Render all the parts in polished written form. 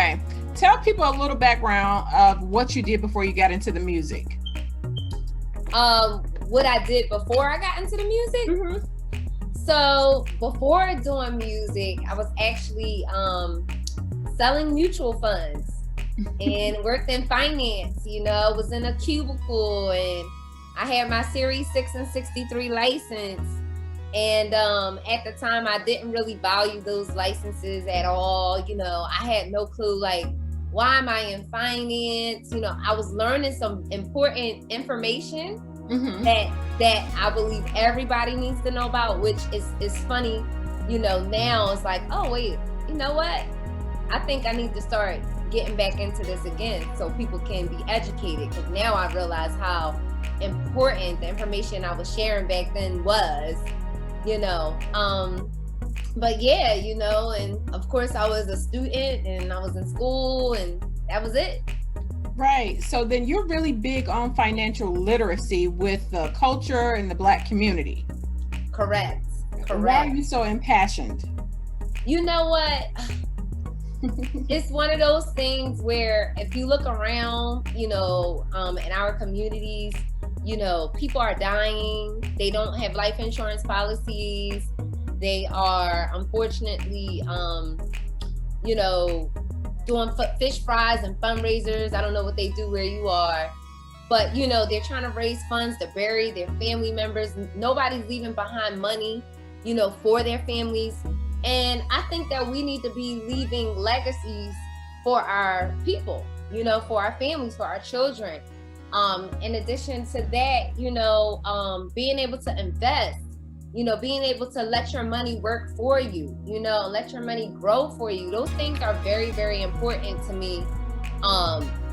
Okay. Tell people a little background of what you did before you got into the music. What I did before I got into the music? Mm-hmm. So before doing music, I was actually selling mutual funds and worked in finance. You know, was in a cubicle, and I had my Series 6 and 63 license. And at the time, I didn't really value those licenses at all. You know, I had no clue, like, why am I in finance? You know, I was learning some important information Mm-hmm. that I believe everybody needs to know about, which is funny. You know, now it's like, oh, wait, you know what? I think I need to start getting back into this again so people can be educated. Because now I realize how important the information I was sharing back then was, you know. But yeah, you know, and of course I was a student and I was in school and that was it. Right. So then you're really big on financial literacy with the culture and the Black community. Correct. Why are you so impassioned? You know what? It's one of those things where if you look around, you know, in our communities, you know, people are dying. They don't have life insurance policies. They are unfortunately, you know, doing fish fries and fundraisers. I don't know what they do where you are, but you know, they're trying to raise funds to bury their family members. Nobody's leaving behind money, you know, for their families. And I think that we need to be leaving legacies for our people, you know, for our families, for our children. In addition to that, you know, being able to invest, you know, being able to let your money work for you, you know, let your money grow for you. Those things are very, very important to me,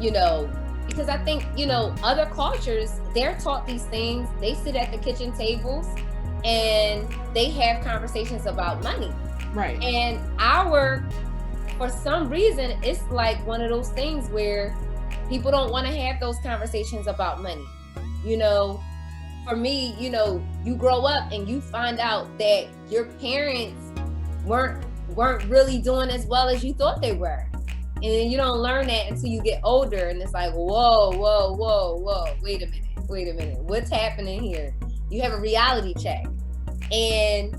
you know, because I think, you know, other cultures, they're taught these things. They sit at the kitchen tables and they have conversations about money. Right. And for some reason, it's like one of those things where people don't want to have those conversations about money, you know. For me, you know, you grow up and you find out that your parents weren't really doing as well as you thought they were. And then you don't learn that until you get older. And it's like, whoa, wait a minute. What's happening here? You have a reality check. And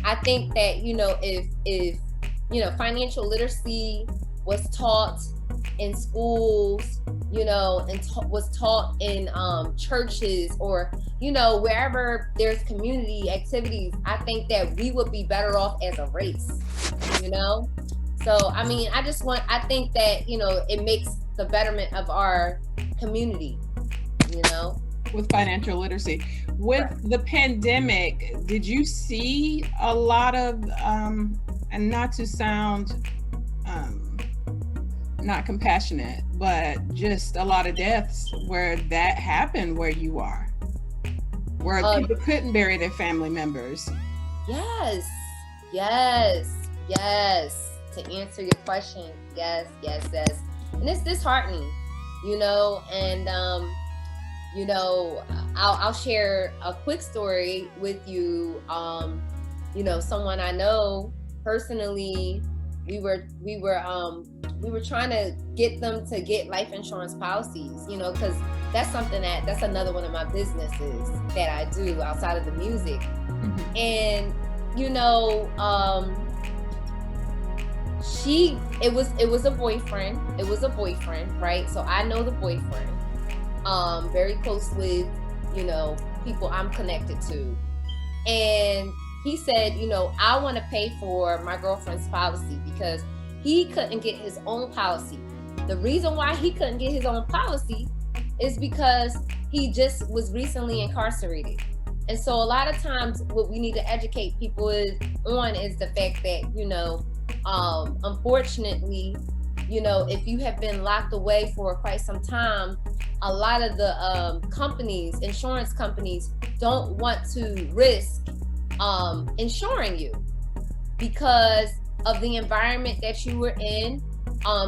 I think that, you know, if you know, financial literacy was taught in schools, you know, and was taught in churches or, you know, wherever there's community activities, I think that we would be better off as a race, you know? So, I mean, I think that, you know, it makes the betterment of our community, you know? With financial literacy. With the pandemic, did you see a lot of, and not to sound not compassionate, but just a lot of deaths where that happened where you are, where people couldn't bury their family members? Yes. To answer your question, yes. And it's disheartening, you know, and you know, I'll share a quick story with you. You know, someone I know personally, we were trying to get them to get life insurance policies, you know, because that's another one of my businesses that I do outside of the music. Mm-hmm. And, you know, it was a boyfriend, right? So I know the boyfriend, very close with, you know, people I'm connected to. And he said, you know, I want to pay for my girlfriend's policy because he couldn't get his own policy. The reason why he couldn't get his own policy is because he just was recently incarcerated. And so a lot of times what we need to educate people is the fact that, you know, unfortunately, you know, if you have been locked away for quite some time, a lot of the insurance companies don't want to risk insuring you because of the environment that you were in.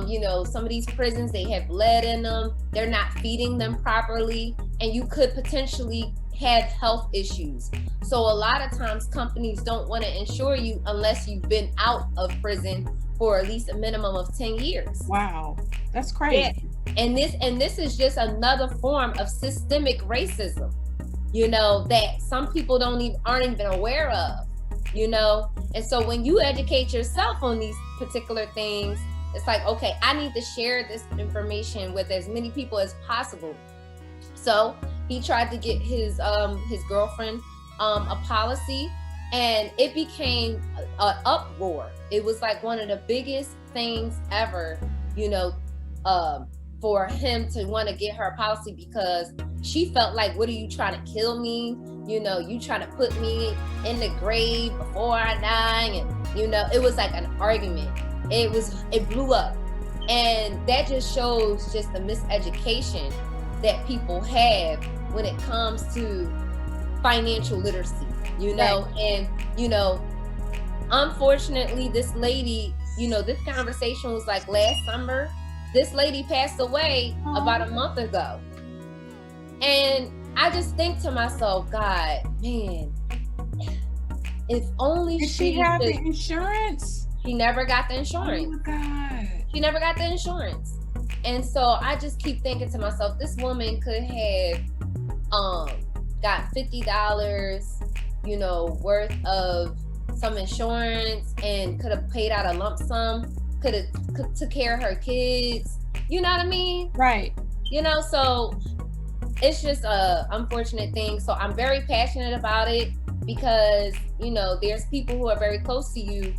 You know, some of these prisons, they have lead in them. They're not feeding them properly, and you could potentially have health issues. So a lot of times companies don't want to insure you unless you've been out of prison for at least a minimum of 10 years. Wow, that's crazy. Yeah. And this is just another form of systemic racism, you know, that some people aren't even aware of, you know. And so when you educate yourself on these particular things, it's like, okay, I need to share this information with as many people as possible. So he tried to get his girlfriend a policy, and it became an uproar. It was like one of the biggest things ever, you know, for him to want to get her a policy, because she felt like, what are you trying to kill me? You know, you trying to put me in the grave before I die? And, you know, it was like an argument. It blew up. And that just shows just the miseducation that people have when it comes to financial literacy, you know. Right. And, you know, unfortunately, this lady, you know, this conversation was like last summer. This lady passed away about a month ago. And I just think to myself, God, man, if only Did she have the insurance? She never got the insurance. Oh my God. She never got the insurance. And so I just keep thinking to myself, this woman could have got $50, you know, worth of some insurance, and could have paid out a lump sum, could took care of her kids. You know what I mean? Right. You know, so it's just a unfortunate thing. So I'm very passionate about it, because, you know, there's people who are very close to you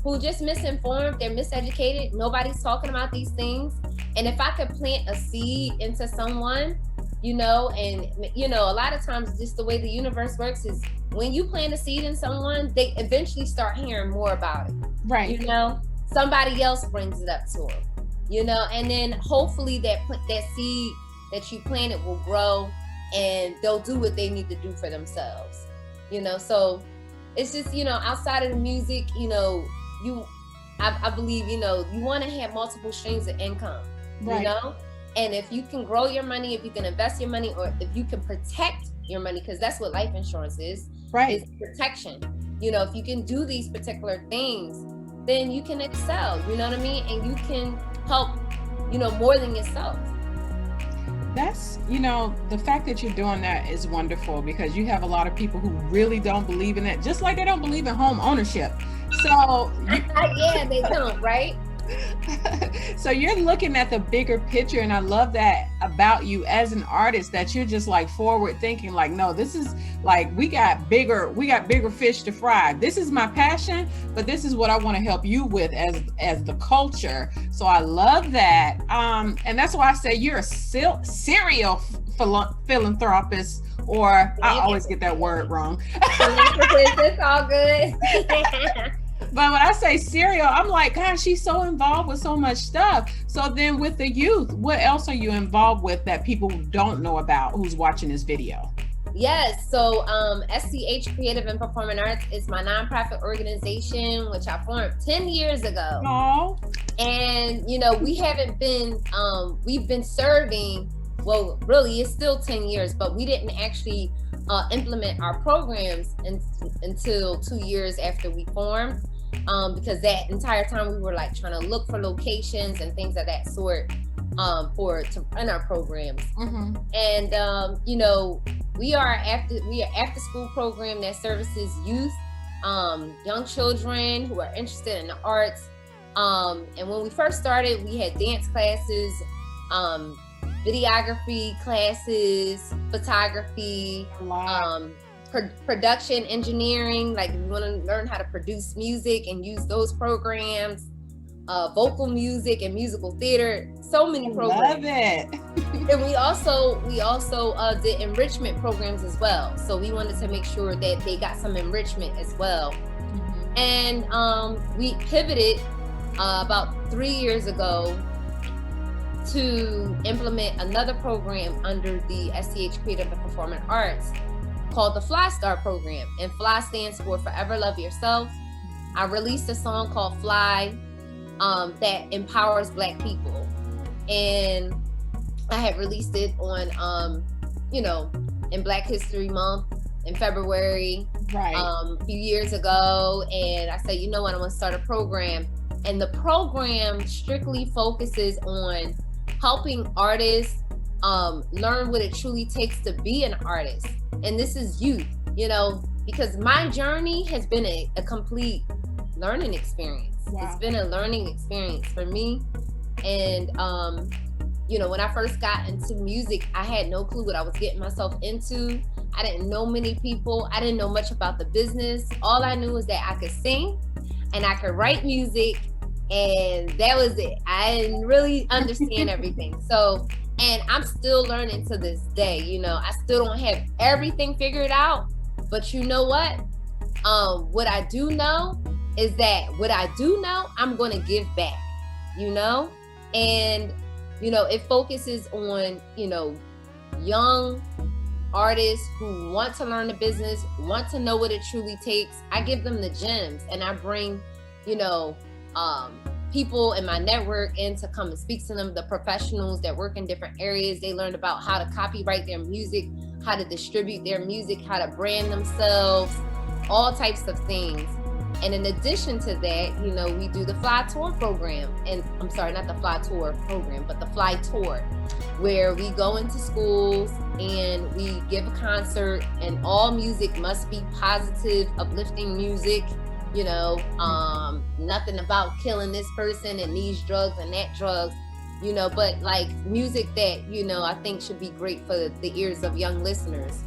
who just misinformed, they're miseducated. Nobody's talking about these things. And if I could plant a seed into someone, you know, and, you know, a lot of times just the way the universe works is when you plant a seed in someone, they eventually start hearing more about it. Right. You know, somebody else brings it up to them, you know, and then hopefully that seed that you planted will grow, and they'll do what they need to do for themselves, you know. So it's just, you know, outside of the music, you know, I believe, you know, you want to have multiple streams of income, right. You know, and if you can grow your money, if you can invest your money, or if you can protect your money, because that's what life insurance is, right? Is protection. You know, if you can do these particular things, then you can excel, you know what I mean? And you can help, you know, more than yourself. That's, you know, the fact that you're doing that is wonderful, because you have a lot of people who really don't believe in it, just like they don't believe in home ownership. So yeah, they don't, right? So you're looking at the bigger picture, and I love that about you as an artist, that you're just like forward thinking, like, no, this is like, we got bigger fish to fry. This is my passion, but this is what I want to help you with as the culture. So I love that. And that's why I say you're a serial philanthropist, or I always get that word wrong. It's all good. But when I say serial, I'm like, gosh, she's so involved with so much stuff. So then with the youth, what else are you involved with that people don't know about who's watching this video? Yes, so SCH Creative and Performing Arts is my nonprofit organization, which I formed 10 years ago. Oh. And, you know, we've been serving, well, really, it's still 10 years, but we didn't actually implement our programs until 2 years after we formed. Because that entire time we were like trying to look for locations and things of that sort to run our programs. Mm-hmm. And you know, we are after school program that services youth, young children who are interested in the arts. And when we first started, we had dance classes, videography classes, photography, production engineering, like if you want to learn how to produce music and use those programs, vocal music and musical theater, so many programs. Love it. And we also did enrichment programs as well. So we wanted to make sure that they got some enrichment as well. Mm-hmm. And we pivoted about 3 years ago to implement another program under the SCH Creative and Performing Arts called the Fly Star program, and Fly stands for Forever Love Yourself. I released a song called Fly that empowers Black people, and I had released it on you know, in Black History Month in February, right, a few years ago. And I said, you know what, I'm gonna start a program And the program strictly focuses on helping artists learn what it truly takes to be an artist. And this is youth, you know, because my journey has been a complete learning experience. Wow. It's been a learning experience for me. And, you know, when I first got into music, I had no clue what I was getting myself into. I didn't know many people. I didn't know much about the business. All I knew was that I could sing and I could write music, and that was it. I didn't really understand everything. So, and I'm still learning to this day. You know, I still don't have everything figured out, but you know what? What I do know is that what I do know, I'm going to give back, you know? And, you know, it focuses on, you know, young artists who want to learn the business, want to know what it truly takes. I give them the gems, and I bring, you know, people in my network in to come and speak to them, the professionals that work in different areas. They learned about how to copyright their music, how to distribute their music, how to brand themselves, all types of things. And in addition to that, you know, we do the Fly Tour program. And I'm sorry, not the Fly Tour program, but the Fly Tour, where we go into schools and we give a concert, and all music must be positive, uplifting music. You know, nothing about killing this person and these drugs and that drugs, you know, but like music that, you know, I think should be great for the ears of young listeners,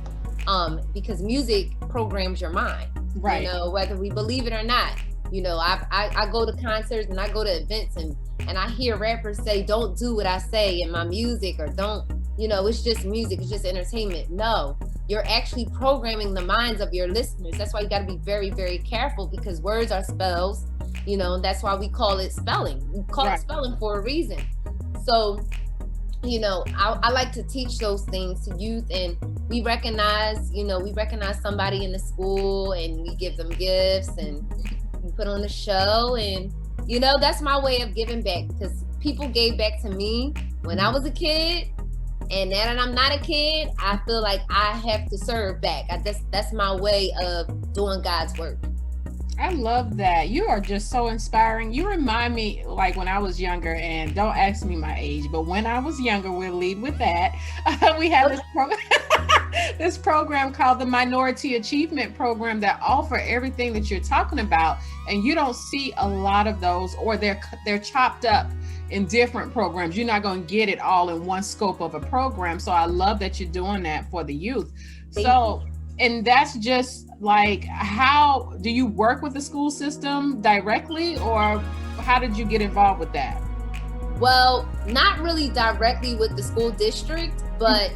because music programs your mind, right? You know, whether we believe it or not. You know, I go to concerts and I go to events, and I hear rappers say, don't do what I say in my music, or don't, you know, it's just music, it's just entertainment. No, you're actually programming the minds of your listeners. That's why you got to be very, very careful, because words are spells, you know, that's why we call it spelling. We call it spelling for a reason. So, you know, I like to teach those things to youth, and we recognize, you know, we recognize somebody in the school and we give them gifts and we put on a show, and, you know, that's my way of giving back, because people gave back to me when I was a kid. And now that I'm not a kid, I feel like I have to serve back. That's my way of doing God's work. I love that. You are just so inspiring. You remind me, like when I was younger, and don't ask me my age, but when I was younger, we'll lead with that. We had this program called the Minority Achievement Program that offer everything that you're talking about. And you don't see a lot of those, or they're chopped up in different programs. You're not going to get it all in one scope of a program. So I love that you're doing that for the youth. And that's just like, how do you work with the school system directly, or how did you get involved with that? Well, not really directly with the school district, but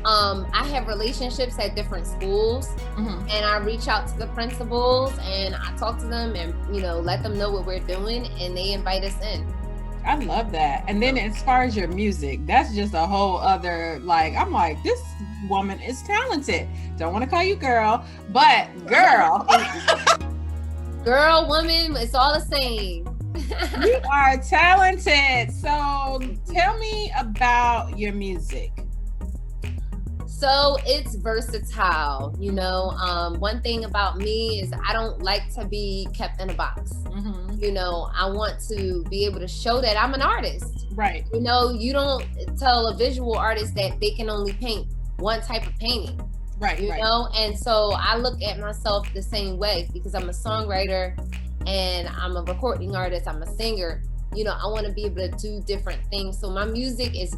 I have relationships at different schools, and I reach out to the principals and I talk to them and, you know, let them know what we're doing, and they invite us in. I love that. And then as far as your music, that's just a whole other, like, I'm like, this woman is talented. Don't want to call you girl, but girl. Girl, woman, it's all the same. You are talented. So tell me about your music. So it's versatile, you know. One thing about me is I don't like to be kept in a box. You know, I want to be able to show that I'm an artist. Right. You know, you don't tell a visual artist that they can only paint one type of painting. Right. You know, and so I look at myself the same way, because I'm a songwriter and I'm a recording artist, I'm a singer. You know, I want to be able to do different things. So my music is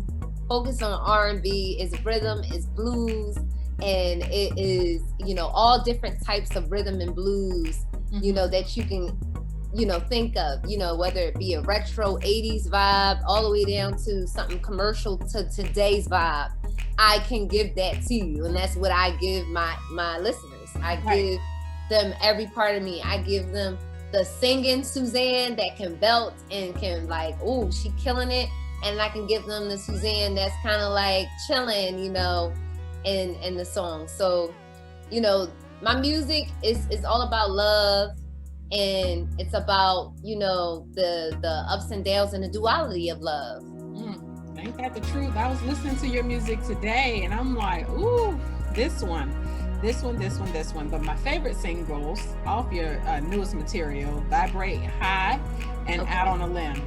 focused on R&B, is rhythm, is blues, and it is, you know, all different types of rhythm and blues, you know, that you can, you know, think of, you know, whether it be a retro 80s vibe all the way down to something commercial to today's vibe. I can give that to you, and that's what I give my listeners. I give them every part of me. I give them the singing Suzann that can belt and can, like, oh, she killing it. And I can give them the Suzann that's kind of like chilling, you know, in the song. So, you know, my music is all about love, and it's about, you know, the ups and downs and the duality of love. Ain't that the truth? I was listening to your music today, and I'm like, ooh, this one. This one. But my favorite singles off your newest material, Vibrate High and Out on a Limb.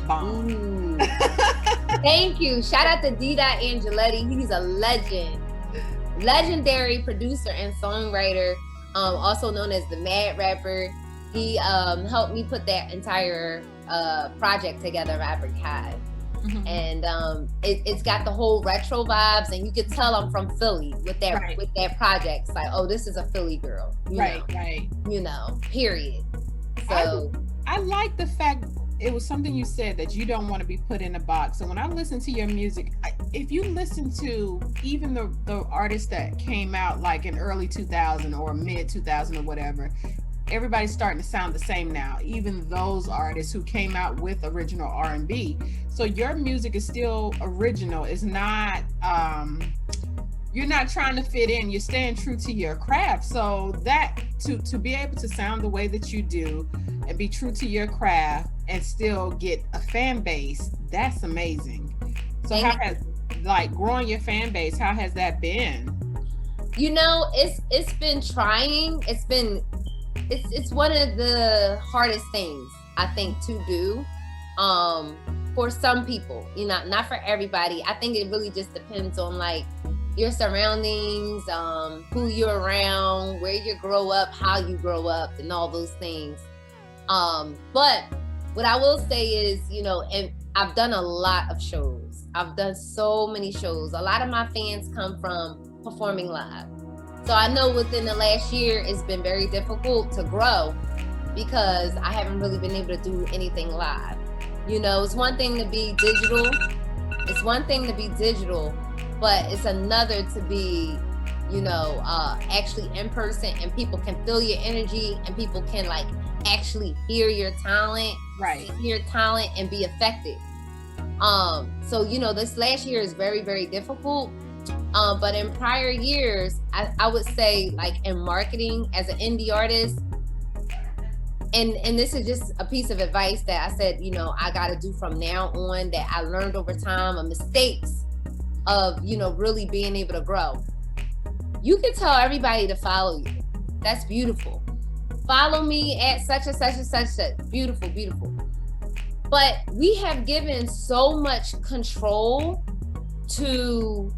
Bomb. Ooh. Thank you. Shout out to D. Angeletti. He's a legend. Legendary producer and songwriter, also known as the Mad Rapper. He helped me put that entire project together, Vibrate High. Mm-hmm. And it's got the whole retro vibes, and you can tell I'm from Philly with that with that project. It's like, oh, this is a Philly girl, right? You know, period. So I like the fact it was something you said that you don't want to be put in a box. So when I listen to your music, if you listen to even the artists that came out like in early 2000 or mid 2000 or whatever, everybody's starting to sound the same now, even those artists who came out with original R&B. So your music is still original. It's not, you're not trying to fit in, you're staying true to your craft. So that, to be able to sound the way that you do and be true to your craft and still get a fan base, that's amazing. So how has, like, growing your fan base, how has that been? You know, it's been trying. It's one of the hardest things, I think, to do for some people, you know, not for everybody. I think it really just depends on like your surroundings, who you're around, where you grow up, how you grow up, and all those things. But what I will say is, you know, and I've done a lot of shows. I've done so many shows. A lot of my fans come from performing live. So I know within the last year, it's been very difficult to grow because I haven't really been able to do anything live. You know, it's one thing to be digital. But it's another to be, you know, actually in person, and people can feel your energy, and people can like actually hear your talent, and be affected. So, you know, this last year is very, very difficult. But in prior years, I would say, like, in marketing as an indie artist, and this is just a piece of advice that I said, you know, I got to do from now on, that I learned over time of mistakes of, you know, really being able to grow. You can tell everybody to follow you. That's beautiful. Follow me at such and such and such. Beautiful, beautiful. But we have given so much control to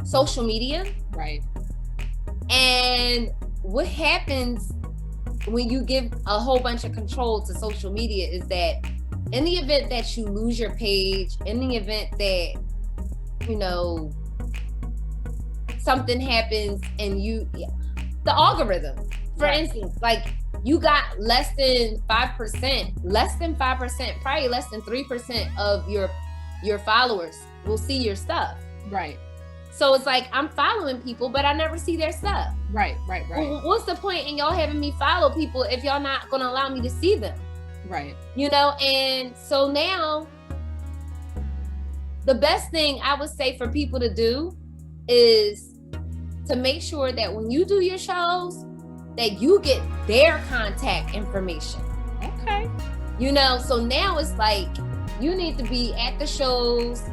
social media. Right. And what happens when you give a whole bunch of control to social media is that in the event that you lose your page, in the event that, you know, something happens and the algorithm, for instance, like you got less than 5%, probably less than 3% of your followers will see your stuff. Right. So it's like, I'm following people, but I never see their stuff. Right. Well, what's the point in y'all having me follow people if y'all not gonna allow me to see them? Right. You know, and so now the best thing I would say for people to do is to make sure that when you do your shows, that you get their contact information. Okay. You know, so now it's like, you need to be at the shows,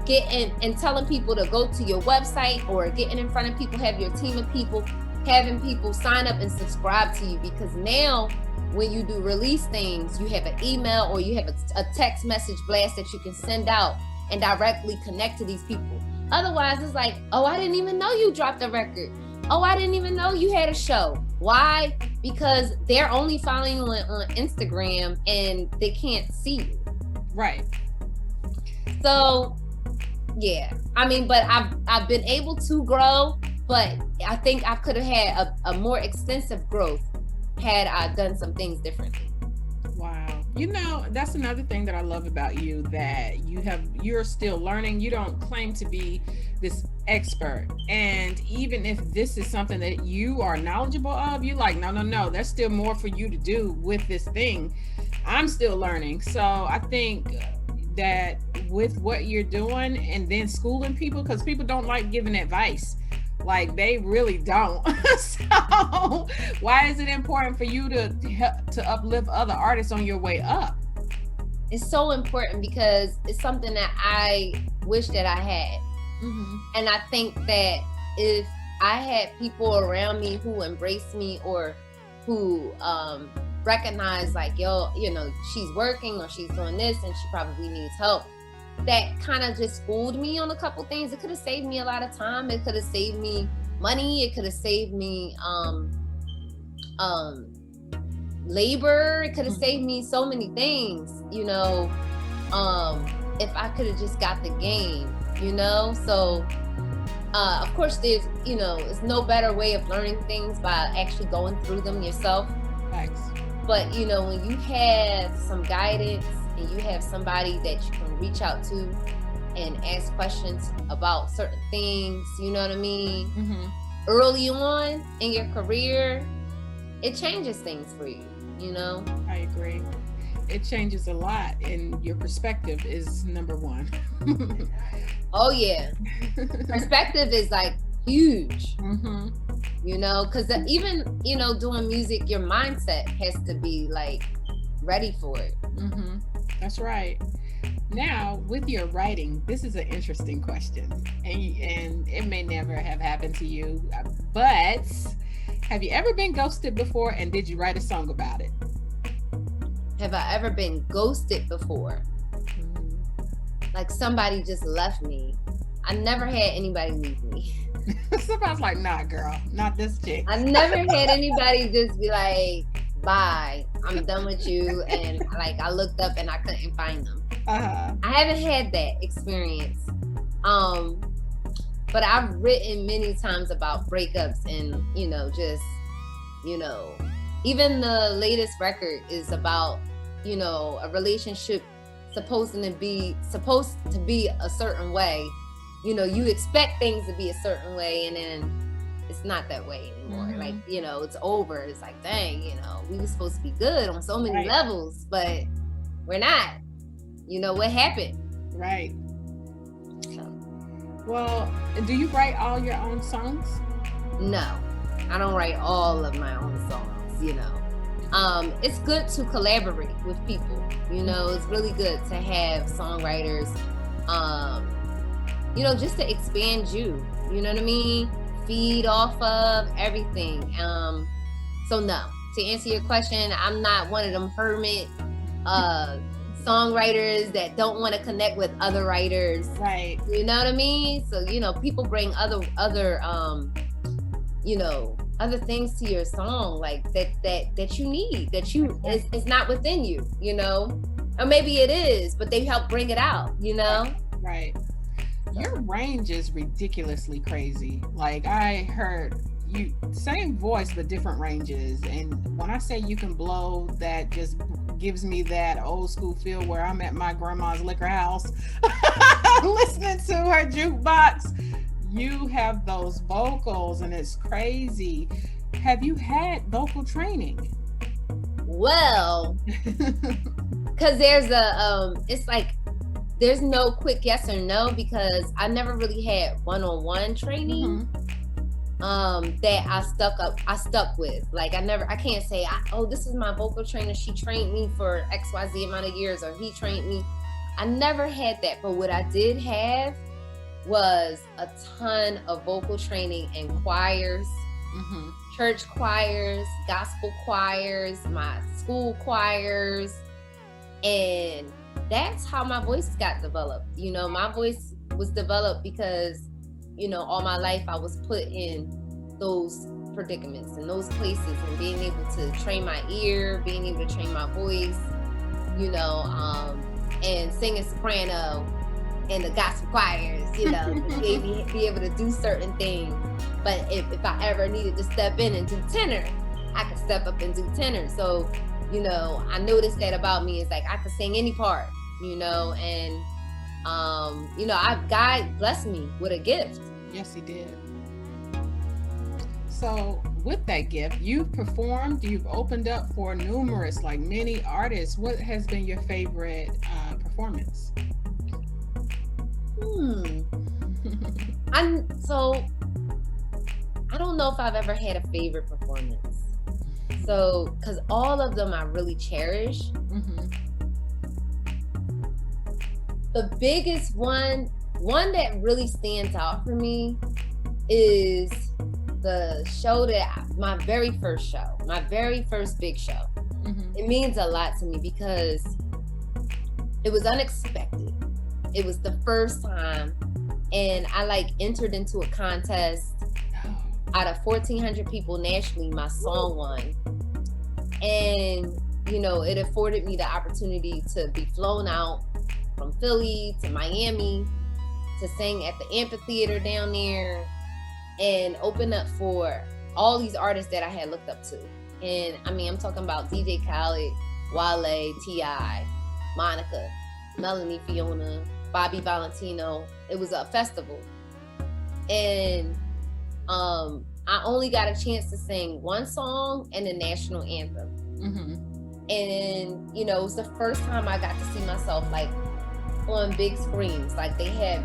getting and telling people to go to your website, or getting in front of people, have your team of people, having people sign up and subscribe to you. Because now when you do release things, you have an email or you have a text message blast that you can send out and directly connect to these people. Otherwise, it's like, oh, I didn't even know you dropped a record. Oh, I didn't even know you had a show. Why? Because they're only following you on Instagram and they can't see you. Right. So, yeah. I mean, but I've been able to grow, but I think I could have had a more extensive growth had I done some things differently. Wow. You know, that's another thing that I love about you, that you're still learning. You don't claim to be this expert. And even if this is something that you are knowledgeable of, you're like, no, there's still more for you to do with this thing. I'm still learning. So I think that with what you're doing and then schooling people, because people don't like giving advice. Like, they really don't. So why is it important for you to uplift other artists on your way up? It's so important because it's something that I wish that I had. And I think that if I had people around me who embraced me or who recognize like, yo, you know, she's working or she's doing this and she probably needs help, that kind of just schooled me on a couple things. It could have saved me a lot of time. It could have saved me money. It could have saved me labor. It could have saved me so many things, you know, if I could have just got the game, you know. So of course there's, you know, it's no better way of learning things by actually going through them yourself. Thanks. But you know, when you have some guidance and you have somebody that you can reach out to and ask questions about certain things, you know what I mean? Early on in your career, it changes things for you, you know? I agree. It changes a lot, and your perspective is number one. Oh yeah. Perspective is like huge, you know, because even, you know, doing music, your mindset has to be like ready for it. That's right. Now, with your writing, this is an interesting question, and it may never have happened to you, but have you ever been ghosted before, and did you write a song about it? Have I ever been ghosted before? Like somebody just left me. I never had anybody leave me. Somebody's like, nah, girl, not this chick. I never had anybody just be like, bye, I'm done with you. And like, I looked up and I couldn't find them. I haven't had that experience. But I've written many times about breakups and, you know, just, you know, even the latest record is about, you know, a relationship supposed to be a certain way. You know, you expect things to be a certain way, and then it's not that way anymore. Like, you know, it's over. It's like, dang, you know, we were supposed to be good on so many levels, but we're not. You know, what happened? Right. So. Well, do you write all your own songs? No, I don't write all of my own songs, you know. It's good to collaborate with people, you know. It's really good to have songwriters, you know, just to expand you know what I mean? Feed off of everything. So no, to answer your question, I'm not one of them hermit songwriters that don't want to connect with other writers. Right. You know what I mean? So, you know, people bring other you know, other things to your song, like that you need, that you it's not within you, you know, or maybe it is, but they help bring it out, you know. Right. Your range is ridiculously crazy. Like, I heard you, same voice but different ranges, and when I say you can blow, that just gives me that old school feel where I'm at my grandma's liquor house listening to her jukebox. You have those vocals and it's crazy. Have you had vocal training? Well, because there's it's like there's no quick yes or no, because I never really had one-on-one training that I stuck with. Like, I can't say, oh, this is my vocal trainer, she trained me for XYZ amount of years, or he trained me. I never had that. But what I did have was a ton of vocal training in choirs, church choirs, gospel choirs, my school choirs, and that's how my voice got developed. You know, my voice was developed because, you know, all my life I was put in those predicaments and those places, and being able to train my ear, being able to train my voice, you know, and singing soprano in the gospel choirs, you know, be able to do certain things. But if I ever needed to step in and do tenor, I could step up and do tenor. So, you know, I noticed that about me, is like I could sing any part, you know, and you know, God blessed me with a gift. Yes, he did. So with that gift, you've performed, you've opened up for numerous, like many artists. What has been your favorite performance? I don't know if I've ever had a favorite performance. So, because all of them I really cherish. The biggest one one that really stands out for me is the show my very first big show. Mm-hmm. It means a lot to me because it was unexpected. It was the first time, and I entered into a contest. Out of 1,400 people nationally, my song won. And, it afforded me the opportunity to be flown out from Philly to Miami to sing at the amphitheater down there and open up for all these artists that I had looked up to. And I'm talking about DJ Khaled, Wale, T.I., Monica, Melanie Fiona, Bobby Valentino. It was a festival. And I only got a chance to sing one song and the national anthem. Mm-hmm. And, it was the first time I got to see myself on big screens. They had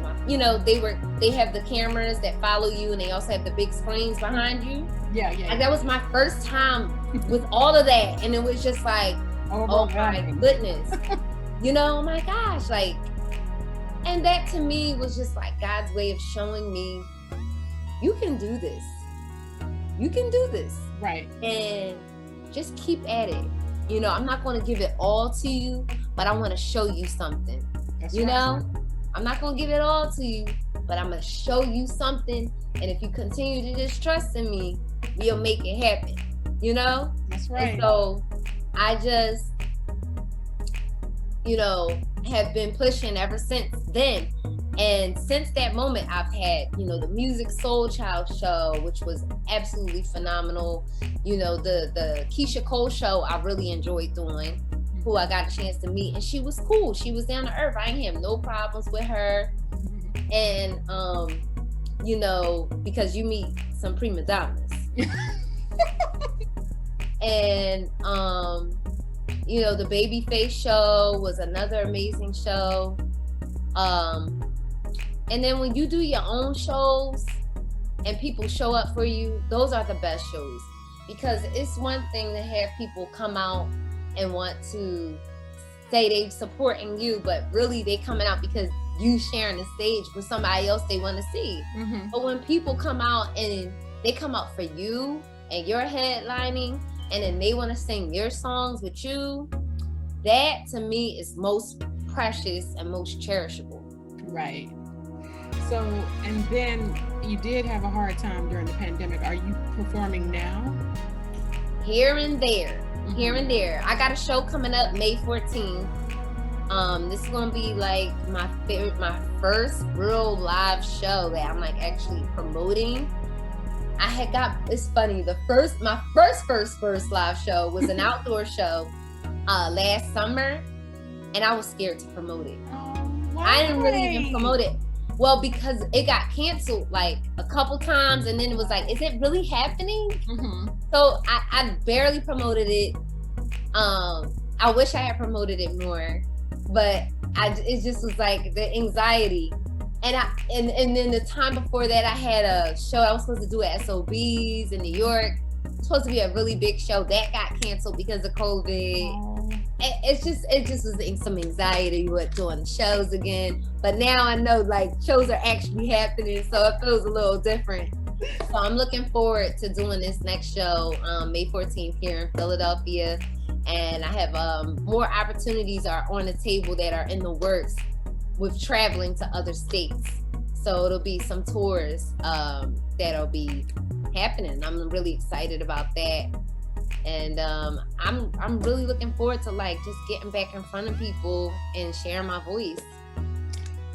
they have the cameras that follow you, and they also have the big screens behind you. Yeah. That was my first time with all of that. And it was just oh my goodness. Oh my gosh. And that to me was just God's way of showing me, you can do this. You can do this. Right. And just keep at it. I'm not going to give it all to you, but I want to show you something. That's right. I'm not going to give it all to you, but I'm going to show you something. And if you continue to just trust in me, we'll make it happen. That's right. And so I just, have been pushing ever since then. And since that moment, I've had, the Music Soul Child show, which was absolutely phenomenal. The Keisha Cole show, I really enjoyed doing, who I got a chance to meet. And she was cool. She was down to earth. I ain't have no problems with her. And, because you meet some prima donnas. And, the Babyface show was another amazing show. And then when you do your own shows and people show up for you, those are the best shows. Because it's one thing to have people come out and want to say they supporting you, but really they coming out because you sharing the stage with somebody else they want to see. Mm-hmm. But when people come out and they come out for you and you're headlining and then they want to sing your songs with you, that to me is most precious and most cherishable. Right. So, and then you did have a hard time during the pandemic. Are you performing now? Here and there. Mm-hmm. Here and there. I got a show coming up May 14th. This is gonna be my first real live show that I'm actually promoting. It's funny, my first live show was an outdoor show last summer, and I was scared to promote it. I didn't really even promote it. Well, because it got canceled a couple times, and then it was is it really happening? Mm-hmm. So I barely promoted it. I wish I had promoted it more, but it just was the anxiety. And then the time before that, I had a show I was supposed to do at SOBs in New York. It was supposed to be a really big show that got canceled because of COVID. It just was some anxiety with doing the shows again. But now I know shows are actually happening, so it feels a little different. So I'm looking forward to doing this next show, May 14th here in Philadelphia. And I have more opportunities are on the table that are in the works with traveling to other states. So it'll be some tours that'll be happening. I'm really excited about that. And I'm really looking forward to just getting back in front of people and sharing my voice.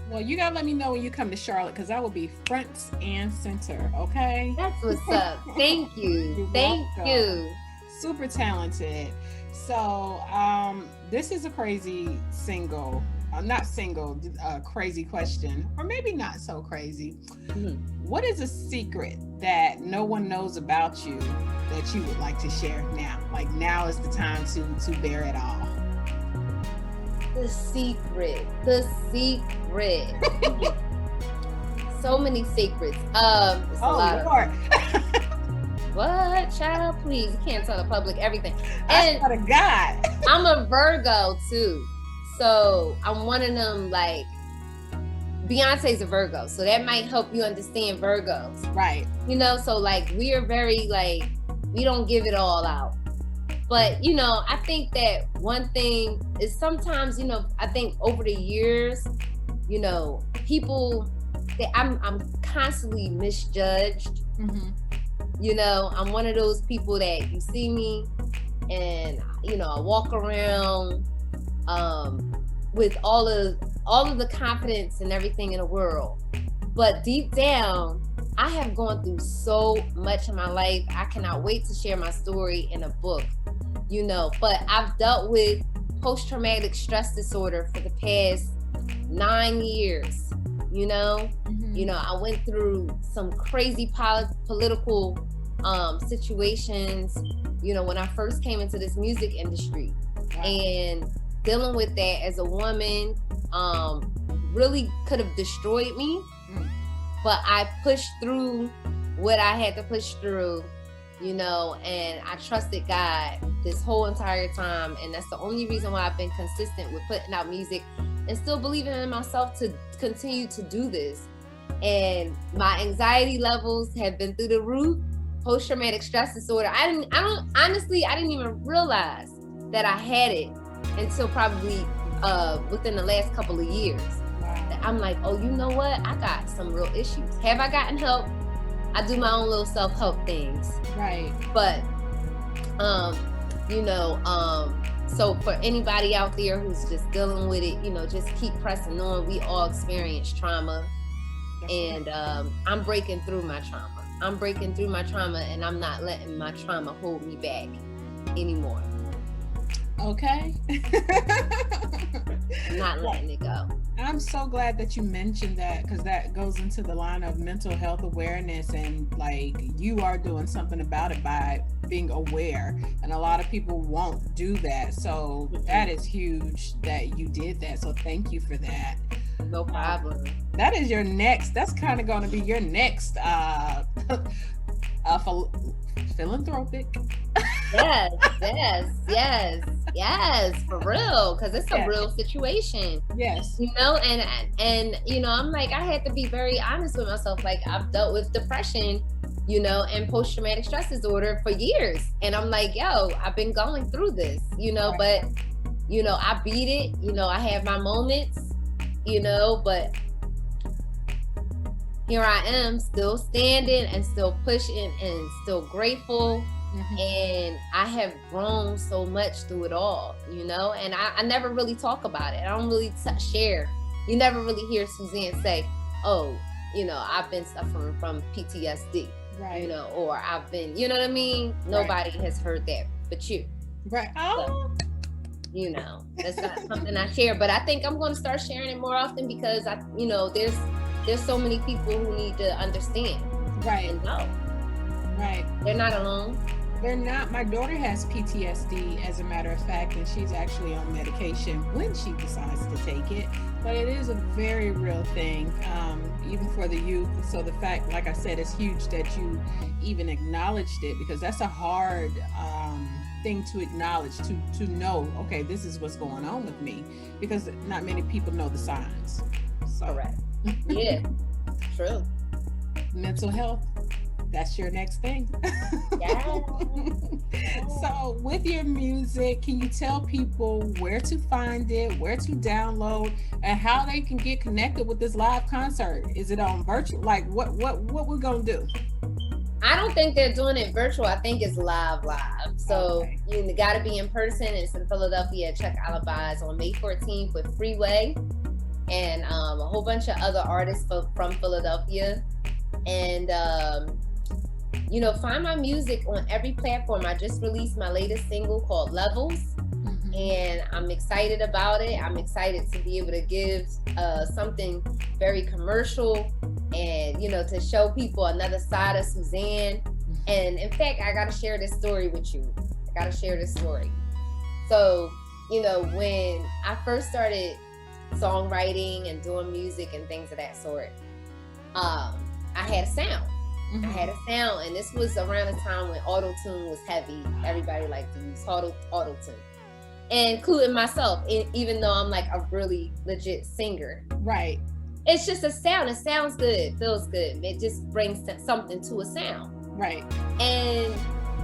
Well, you gotta let me know when you come to Charlotte, because I will be front and center, okay? That's what's up. Thank you. Thank you. Super talented. So this is a crazy single. Crazy question, or maybe not so crazy. Mm-hmm. What is a secret that no one knows about you that you would like to share now? Now is the time to bear it all. The secret. So many secrets. It's a lot Lord. What, child? Please, you can't tell the public everything. And I swear to God. I'm a Virgo too. So I'm one of them Beyonce's a Virgo, so that might help you understand Virgos. Right. You know, so like we are very like, we don't give it all out. But, you know, I think that one thing is sometimes, you know, I think over the years, you know, people, I'm constantly misjudged. Mm-hmm. You know, I'm one of those people that you see me and, you know, I walk around with all of the confidence and everything in the world. But deep down, I have gone through so much in my life. I cannot wait to share my story in a book, you know, but I've dealt with post-traumatic stress disorder for the past 9 years, you know. Mm-hmm. You know, I went through some crazy political situations, you know, when I first came into this music industry. Wow. And dealing with that as a woman really could have destroyed me. But I pushed through what I had to push through, you know, and I trusted God this whole entire time. And that's the only reason why I've been consistent with putting out music and still believing in myself to continue to do this. And my anxiety levels have been through the roof. Post-traumatic stress disorder. I didn't even realize that I had it until probably within the last couple of years. I'm like, oh, you know what? I got some real issues. Have I gotten help? I do my own little self-help things. Right. But, you know, so for anybody out there who's just dealing with it, you know, just keep pressing on. We all experience trauma. And I'm breaking through my trauma. I'm breaking through my trauma, and I'm not letting my trauma hold me back anymore. Okay. I'm not letting it go. I'm so glad that you mentioned that, because that goes into the line of mental health awareness, and like you are doing something about it by being aware, and a lot of people won't do that. So that is huge that you did that. So thank you for that. No problem. That is your next, that's kind of going to be your next philanthropic. Yes, for real, because it's a real situation. Yes. You know, and you know, I'm like, I had to be very honest with myself. Like, I've dealt with depression, you know, and post-traumatic stress disorder for years. And I'm like, yo, I've been going through this, you know, but, you know, I beat it. You know, I have my moments, you know, but here I am still standing and still pushing and still grateful. Mm-hmm. And I have grown so much through it all, you know, and I never really talk about it. I don't really share. You never really hear Suzann say, oh, you know, I've been suffering from PTSD, right? You know, or I've been, you know what I mean? Nobody has heard that but you. Right. Oh. So, you know, that's not something I share, but I think I'm going to start sharing it more often, because you know, there's so many people who need to understand. Right. And know. Right. They're not alone. They're not. My daughter has PTSD, as a matter of fact, and she's actually on medication when she decides to take it. But it is a very real thing, even for the youth. So the fact, like I said, it's huge that you even acknowledged it, because that's a hard thing to acknowledge, to know, okay, this is what's going on with me, because not many people know the signs. So. Correct. Yeah, true. Mental health. That's your next thing. Yeah. So with your music, can you tell people where to find it, where to download, and how they can get connected with this live concert? Is it on virtual? Like what we're gonna do? I don't think they're doing it virtual. I think it's live. So you gotta be in person. It's in Philadelphia at Chuck Alibis on May 14th with Freeway and a whole bunch of other artists from Philadelphia. And you know, find my music on every platform. I just released my latest single called Levels, and I'm excited about it. I'm excited to be able to give something very commercial, and, you know, to show people another side of Suzann. And in fact, I got to share this story with you. So, you know, when I first started songwriting and doing music and things of that sort, I had a sound. I had a sound, and this was around the time when auto-tune was heavy. Everybody liked to use auto-tune, including myself, even though I'm like a really legit singer. Right. it's just a sound. It sounds good, feels good. It just brings something to a sound. Right. And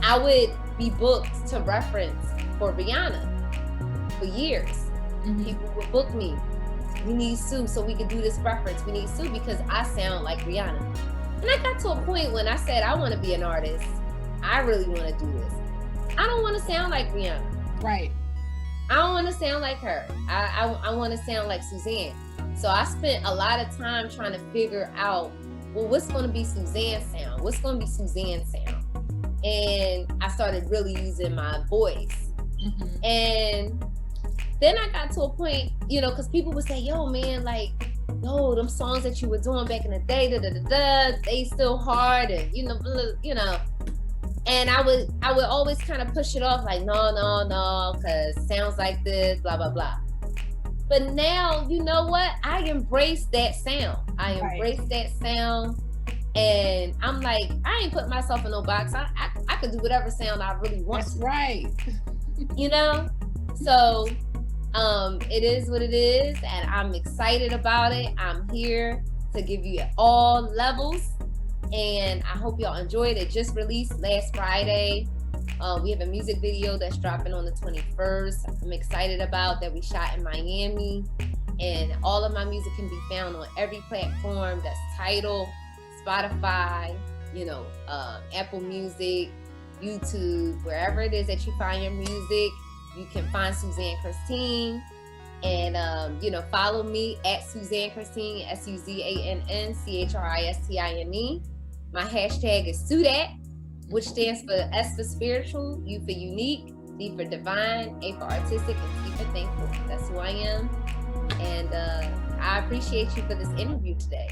I would be booked to reference for Rihanna for years. People would book me. We need Sue so we can do this reference. We need Sue because I sound like Rihanna. And I got to a point when I said, I want to be an artist. I really want to do this. I don't want to sound like Rihanna. Right. I don't want to sound like her. I want to sound like Suzann. So I spent a lot of time trying to figure out, well, what's going to be Suzann's sound? What's going to be Suzann's sound? And I started really using my voice. And then I got to a point, you know, because people would say, yo, man, like, yo, them songs that you were doing back in the day, they still hard, and you know. And I would always kind of push it off, like, no, because sounds like this, blah, blah, blah. But now, you know what? I embrace that sound. I embrace that sound. And I'm like, I ain't putting myself in no box. I could do whatever sound I really want. That's right. You know? So it is what it is, and I'm excited about it. I'm here to give you all levels, and I hope y'all enjoyed it. Just released last Friday. We have a music video that's dropping on the 21st. I'm excited about that. We shot in Miami, and all of my music can be found on every platform. That's Tidal, Spotify, you know, Apple Music, YouTube, wherever it is that you find your music. You can find Suzann Christine, and you know, follow me at Suzann Christine, SUZANN CHRISTINE. My hashtag is SUDAT, which stands for S for spiritual, U for unique, D for divine, A for artistic, and T for thankful. That's who I am, and I appreciate you for this interview today.